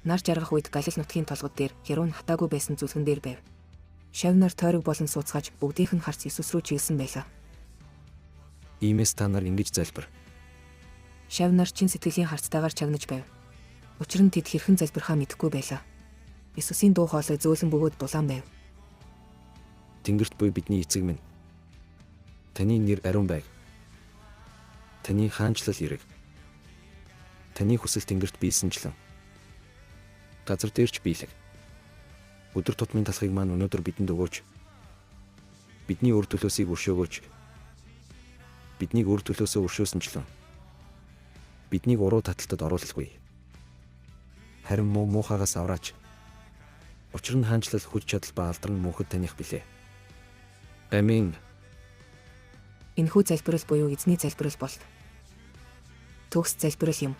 Нар жаргах үед Галил нутгийн толгод дээр Херон хатаагүй байсан зүлгэн дээр байв. Шавнар тойрог болон сууцгааж бүгдийнх нь харц Есүс рүү чиглэсэн байлаа. Иймээс та нар ингэж залбир. Шавнар чин сэтгэлийн харцтайгаар чагнаж байв. Учир нь тэд хэрхэн залбирхаа мэдэхгүй байлаа. Есүсийн дуу хоолой зөөлөн бөгөөд дулаан байв. Тэнгэрт буй бидний эцэг минь. Таны нэр ариун байг. Таны хаанчлал ирэг. Таны хүсэл тэнгэрт биелсэнчлэн газар дээрч биелэг. Өдөр тутмын талхыг маань өнөөдөр бидэнд өгөөч. Бидний үр төлөөсийг өршөөгөөч. Биднийг үр төлөөсөө өршөөсөнчлэн биднийг уруу таталтад оруулахгүй. Харин муухагаас авраач. Учир нь хаанчлал, хүч чадал ба алдар нь мөнхөд таних билээ. Амин. Энэхүү залбирал буюу эзний залбирал бол төгс залбирал юм.